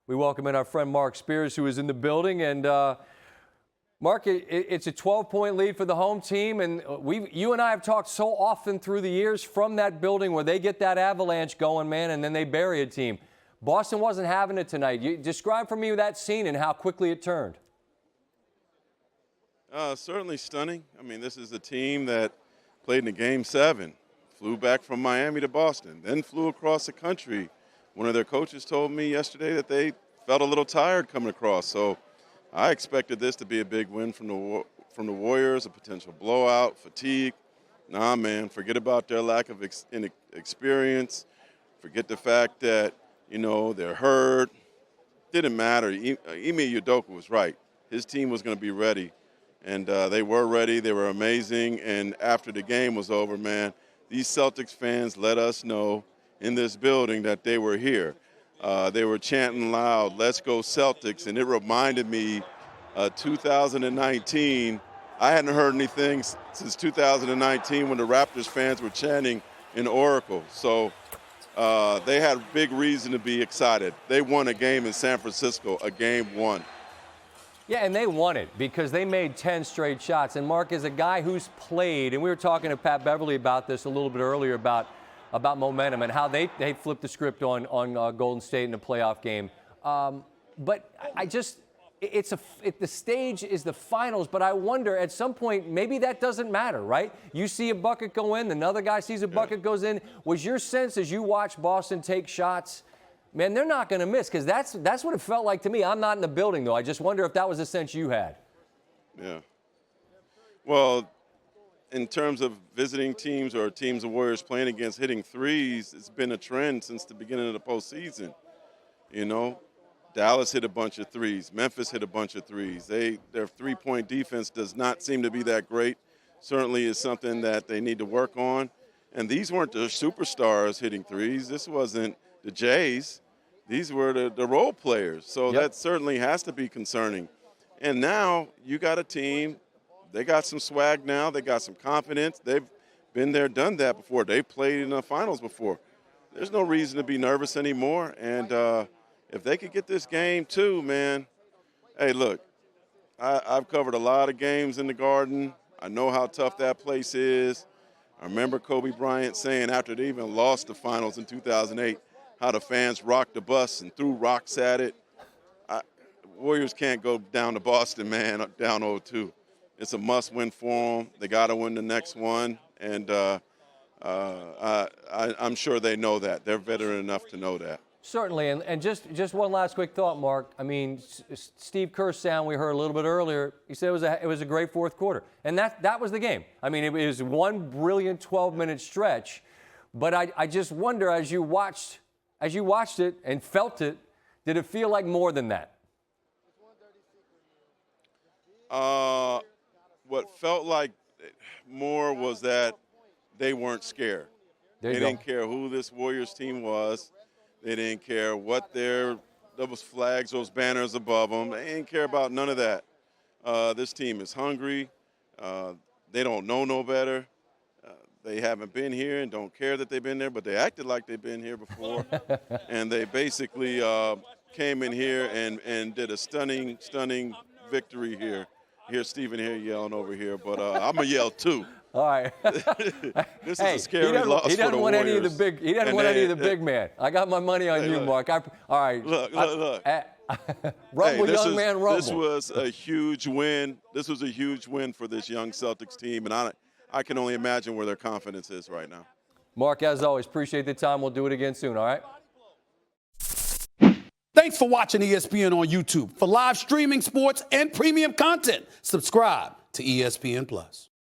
We welcome in our friend Marc Spears, who is in the building. And Marc, it's a 12-point lead for the home team. And you and I have talked so often through the years from that building where they get that avalanche going, man, and then they bury a team. Boston wasn't having it tonight. Describe for me that scene and how quickly it turned. Certainly stunning. I mean, this is a team that played in a Game 7, flew back from Miami to Boston, then flew across the country. One of their coaches told me yesterday that they felt a little tired coming across. So I expected this to be a big win from the Warriors, a potential blowout, fatigue. Nah, man, forget about their lack of experience. Forget the fact that, they're hurt. Didn't matter. Ime Udoka was right. His team was going to be ready. And they were ready. They were amazing. And after the game was over, man, these Celtics fans let us know in this building that they were here. They were chanting loud, "Let's go Celtics." And it reminded me 2019. I hadn't heard anything since 2019 when the Raptors fans were chanting in Oracle. So they had big reason to be excited. They won a game in San Francisco, a game one. Yeah, and they won it because they made 10 straight shots. And Marc is a guy who's played, and we were talking to Pat Beverly about this a little bit earlier about momentum and how they flipped the script on Golden State in a playoff game. But the stage is the finals, but I wonder at some point maybe that doesn't matter, right? You see a bucket go in, another guy sees a bucket goes in. Was your sense as you watch Boston take shots, man, they're not going to miss, because that's what it felt like to me. I'm not in the building, though. I just wonder if that was the sense you had. Yeah. Well, in terms of visiting teams or teams the Warriors playing against hitting threes, it's been a trend since the beginning of the postseason. Dallas hit a bunch of threes. Memphis hit a bunch of threes. Their three-point defense does not seem to be that great. Certainly is something that they need to work on. And these weren't the superstars hitting threes. This wasn't the Jays. These were the role players. So that certainly has to be concerning. And now you got a team, they got some swag now, they got some confidence. They've been there, done that before. They played in the finals before. There's no reason to be nervous anymore. And if they could get this game too, man, hey, look, I've covered a lot of games in the Garden. I know how tough that place is. I remember Kobe Bryant saying after they even lost the finals in 2008, how the fans rocked the bus and threw rocks at it. Warriors can't go down to Boston, man, down 0-2. It's a must-win for them. They got to win the next one, and I'm sure they know that. They're veteran enough to know that. Certainly, and just one last quick thought, Marc. I mean, Steve Kerr's sound we heard a little bit earlier, he said it was a great fourth quarter, and that was the game. I mean, it was one brilliant 12-minute stretch, but I just wonder, as you watched it and felt it, did it feel like more than that? What felt like more was that they weren't scared. They didn't care who this Warriors team was. They didn't care what those flags, those banners above them. They didn't care about none of that. This team is hungry. They don't know no better. They haven't been here and don't care that they've been there, but they acted like they've been here before. And they basically came in here and did a stunning victory here. Here's Stephen here yelling over here, but I'm going to yell too. All right. This is a scary loss for the Warriors. He doesn't want any of the big man. I got my money on you, Marc. All right. Look. Rumble, young man, rumble. This was a huge win. This was a huge win for this young Celtics team, and I can only imagine where their confidence is right now. Marc, as always, appreciate the time. We'll do it again soon, all right? Thanks for watching ESPN on YouTube. For live streaming sports and premium content, subscribe to ESPN+.